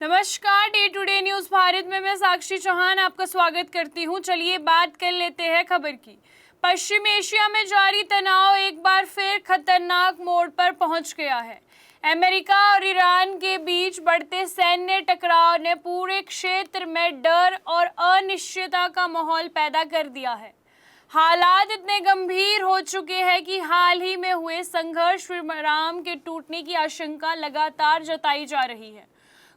नमस्कार, day today news Bharat में मैं साक्षी चौहान आपका स्वागत करती हूं। चलिए बात कर लेते हैं खबर की। पश्चिम एशिया में जारी तनाव एक बार फिर खतरनाक मोड़ पर पहुंच गया है। अमेरिका और ईरान के बीच बढ़ते सैन्य टकराव ने पूरे क्षेत्र में डर और अनिश्चितता का माहौल पैदा कर दिया है। हालात इतने गंभीर हो चुके हैं कि हाल ही में हुए संघर्ष विराम के टूटने की आशंका लगातार जताई जा रही है।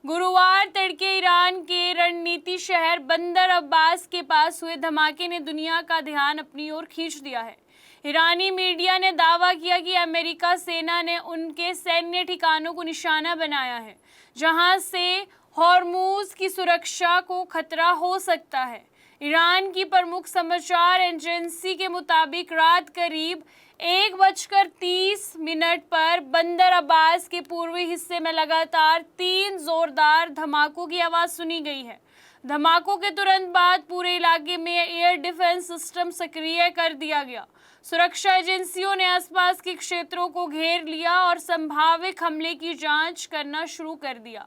गुरुवार तड़के ईरान के रणनीति शहर बंदर अब्बास के पास हुए धमाके ने दुनिया का ध्यान अपनी ओर खींच दिया है। ईरानी मीडिया ने दावा किया कि अमेरिका सेना ने उनके सैन्य ठिकानों को निशाना बनाया है, जहां से हॉर्मुज की सुरक्षा को खतरा हो सकता है। ईरान की प्रमुख समाचार एजेंसी के मुताबिक रात करीब 1:30 पर बंदर अब्बास के पूर्वी हिस्से में लगातार 3 जोरदार धमाकों की आवाज सुनी गई है। धमाकों के तुरंत बाद पूरे इलाके में एयर डिफेंस सिस्टम सक्रिय कर दिया गया। सुरक्षा एजेंसियों ने आसपास के क्षेत्रों को घेर लिया और संभावित हमले की जांच करना शुरू कर दिया।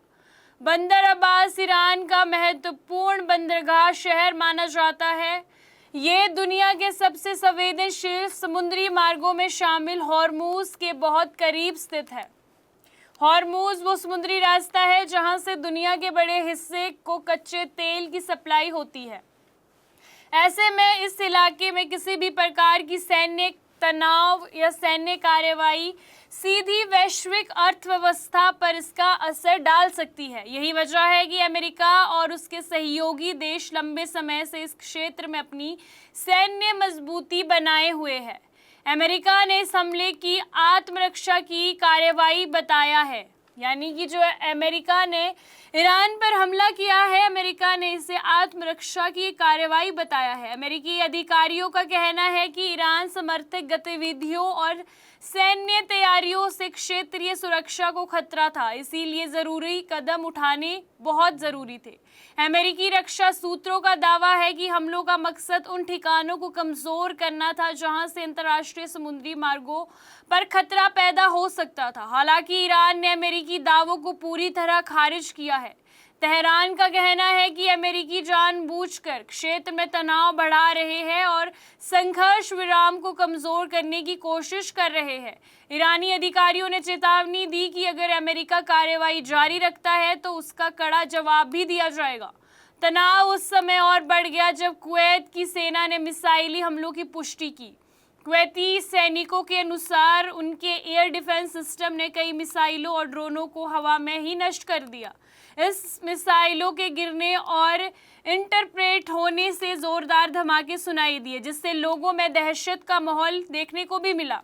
बंदर अब्बास ईरान का महत्वपूर्ण बंदरगाह शहर माना जाता है। ये दुनिया के सबसे संवेदनशील समुद्री मार्गों में शामिल हॉर्मुज के बहुत करीब स्थित है। हॉर्मुज वो समुद्री रास्ता है जहां से दुनिया के बड़े हिस्से को कच्चे तेल की सप्लाई होती है। ऐसे में इस इलाके में किसी भी प्रकार की सैन्य तनाव या सैन्य कार्रवाई सीधी वैश्विक अर्थव्यवस्था पर इसका असर डाल सकती है। यही वजह है कि अमेरिका और उसके सहयोगी देश लंबे समय से इस क्षेत्र में अपनी सैन्य मजबूती बनाए हुए हैं। अमेरिका ने इस हमले की आत्मरक्षा की कार्रवाई बताया है, यानी कि जो अमेरिका ने ईरान पर हमला किया है, अमेरिका ने इसे आत्मरक्षा की कार्रवाई बताया है। अमेरिकी अधिकारियों का कहना है कि ईरान समर्थक गतिविधियों और सैन्य तैयारियों से क्षेत्रीय सुरक्षा को खतरा था, इसीलिए जरूरी कदम उठाने बहुत जरूरी थे। अमेरिकी रक्षा सूत्रों का दावा है कि हमलों का मकसद उन ठिकानों को कमजोर करना था जहां से अंतर्राष्ट्रीय समुद्री मार्गों पर खतरा पैदा हो सकता था। हालांकि ईरान ने अमेरिकी दावों को पूरी तरह खारिज किया है। तेहरान का कहना है कि अमेरिकी जानबूझकर क्षेत्र में तनाव बढ़ा रहे हैं और संघर्ष विराम को कमजोर करने की कोशिश कर रहे हैं। ईरानी अधिकारियों ने चेतावनी दी कि अगर अमेरिका कार्रवाई जारी रखता है तो उसका कड़ा जवाब भी दिया जाएगा। तनाव उस समय और बढ़ गया जब कुवैत की सेना ने मिसाइली हमलों की पुष्टि की। कुवैती सैनिकों के अनुसार उनके एयर डिफेंस सिस्टम ने कई मिसाइलों और ड्रोनों को हवा में ही नष्ट कर दिया। इस मिसाइलों के गिरने और इंटरप्रेट होने से जोरदार धमाके सुनाई दिए, जिससे लोगों में दहशत का माहौल देखने को भी मिला।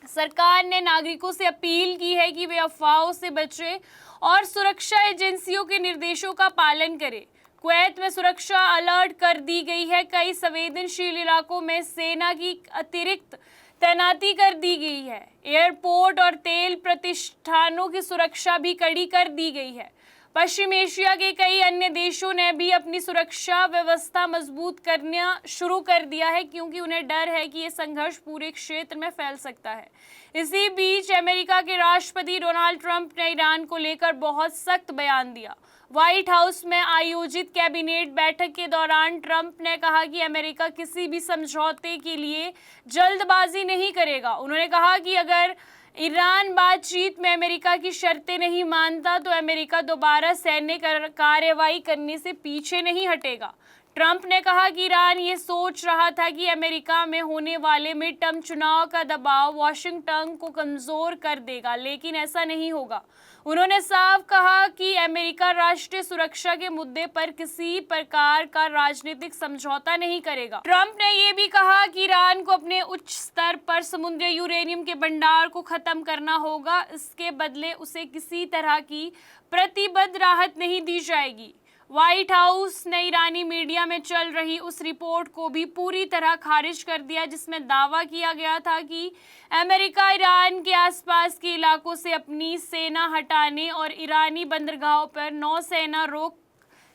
सरकार ने नागरिकों से अपील की है कि वे अफवाहों से बचें और सुरक्षा एजेंसियों के निर्देशों का पालन करें। कुवैत में सुरक्षा अलर्ट कर दी गई है। कई संवेदनशील इलाकों में सेना की अतिरिक्त तैनाती कर दी गई है। एयरपोर्ट और तेल प्रतिष्ठानों की सुरक्षा भी कड़ी कर दी गई है। पश्चिम एशिया के कई अन्य देशों ने भी अपनी सुरक्षा व्यवस्था मजबूत करना शुरू कर दिया है, क्योंकि उन्हें डर है कि ये संघर्ष पूरे क्षेत्र में फैल सकता है। इसी बीच अमेरिका के राष्ट्रपति डोनाल्ड ट्रंप ने ईरान को लेकर बहुत सख्त बयान दिया। व्हाइट हाउस में आयोजित कैबिनेट बैठक के दौरान ट्रंप ने कहा कि अमेरिका किसी भी समझौते के लिए जल्दबाजी नहीं करेगा। उन्होंने कहा कि अगर ईरान बातचीत में अमेरिका की शर्तें नहीं मानता तो अमेरिका दोबारा सैन्य कार्रवाई करने से पीछे नहीं हटेगा। ट्रंप ने कहा कि ईरान ये सोच रहा था कि अमेरिका में होने वाले मिड टर्म चुनाव का दबाव वाशिंगटन को कमजोर कर देगा, लेकिन ऐसा नहीं होगा। उन्होंने साफ कहा कि अमेरिका राष्ट्रीय सुरक्षा के मुद्दे पर किसी प्रकार का राजनीतिक समझौता नहीं करेगा। ट्रंप ने यह भी कहा कि ईरान को अपने उच्च स्तर पर समुद्री यूरेनियम के भंडार को खत्म करना होगा, इसके बदले उसे किसी तरह की प्रतिबद्ध राहत नहीं दी जाएगी। व्हाइट हाउस ने ईरानी मीडिया में चल रही उस रिपोर्ट को भी पूरी तरह खारिज कर दिया जिसमें दावा किया गया था कि अमेरिका ईरान के आसपास के इलाकों से अपनी सेना हटाने और ईरानी बंदरगाहों पर नौसेना रोक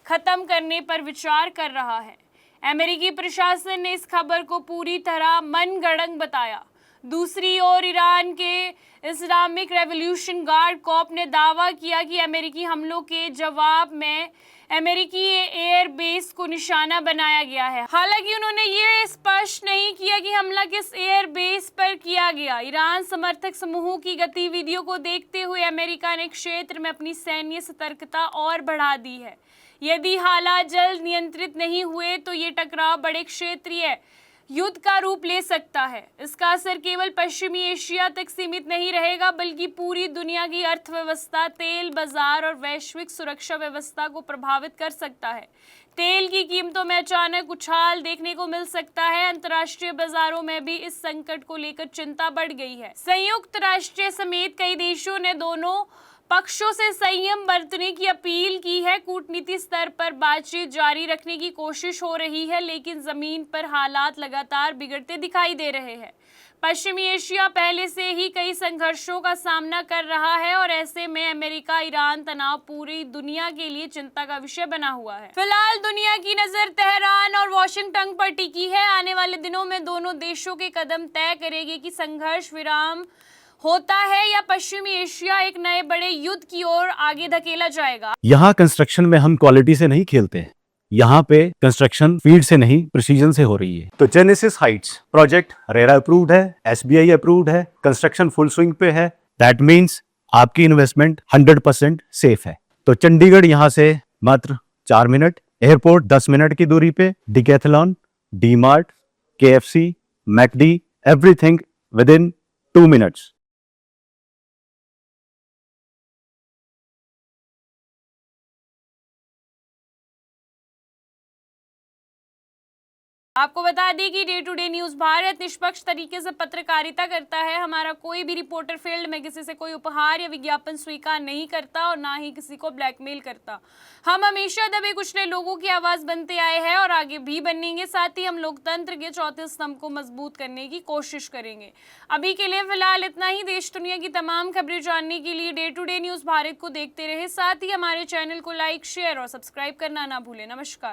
खत्म करने पर विचार कर रहा है। अमेरिकी प्रशासन ने इस खबर को पूरी तरह मनगढ़ंत बताया। दूसरी ओर ईरान के इस्लामिक रेवोल्यूशन गार्ड कॉर्प ने दावा किया कि अमेरिकी हमलों के जवाब में अमेरिकी एयर बेस को निशाना बनाया गया है। हालांकि उन्होंने ये स्पष्ट नहीं किया कि हमला किस एयर बेस पर किया गया। ईरान समर्थक समूहों की गतिविधियों को देखते हुए अमेरिका ने क्षेत्र में अपनी सैन्य सतर्कता और बढ़ा दी है। यदि हालात जल्द नियंत्रित नहीं हुए तो ये टकराव बड़े क्षेत्रीय युद्ध का रूप ले सकता है। इसका असर केवल पश्चिमी एशिया तक सीमित नहीं रहेगा, बल्कि पूरी दुनिया की अर्थव्यवस्था, तेल बाजार और वैश्विक सुरक्षा व्यवस्था को प्रभावित कर सकता है। तेल की कीमतों में अचानक उछाल देखने को मिल सकता है। अंतर्राष्ट्रीय बाजारों में भी इस संकट को लेकर चिंता बढ़ गई है। संयुक्त राष्ट्र समेत कई देशों ने दोनों पक्षों से संयम बरतने की अपील की है। कूटनीति स्तर पर बातचीत जारी रखने की कोशिश हो रही है, लेकिन जमीन पर हालात लगातार बिगड़ते दिखाई दे रहे हैं। पश्चिमी एशिया पहले से ही कई संघर्षों का सामना कर रहा है और ऐसे में अमेरिका ईरान तनाव पूरी दुनिया के लिए चिंता का विषय बना हुआ है। फिलहाल दुनिया की नजर तेहरान और वॉशिंगटन पर टिकी है। आने वाले दिनों में दोनों देशों के कदम तय करेंगे कि संघर्ष विराम होता है या पश्चिमी एशिया एक नए बड़े युद्ध की ओर आगे धकेला जाएगा। यहाँ कंस्ट्रक्शन में हम क्वालिटी से नहीं खेलते हैं। यहाँ पे कंस्ट्रक्शन फील्ड से नहीं प्रिसीजन से हो रही है। तो genesis Heights project RERA approved है, SBI अप्रूव्ड है, कंस्ट्रक्शन फुल स्विंग पे है। दैट मीन्स आपकी इन्वेस्टमेंट 100% सेफ है। तो चंडीगढ़ यहाँ से मात्र 4 मिनट, एयरपोर्ट 10 मिनट की दूरी पे, Decathlon, DMart, KFC, McD, everything within 2 minutes. आपको बता दें कि day to day news Bharat निष्पक्ष तरीके से पत्रकारिता करता है। हमारा कोई भी रिपोर्टर फील्ड में किसी से कोई उपहार या विज्ञापन स्वीकार नहीं करता और ना ही किसी को ब्लैकमेल करता। हम हमेशा दबे कुचले लोगों की आवाज बनते आए हैं और आगे भी बनेंगे। साथ ही हम लोकतंत्र के चौथे स्तंभ को मजबूत करने की कोशिश करेंगे। अभी के लिए फिलहाल इतना ही। देश दुनिया की तमाम खबरें जानने के लिए day to day news Bharat को देखते रहे। साथ ही हमारे चैनल को लाइक, शेयर और सब्सक्राइब करना ना भूलें। नमस्कार।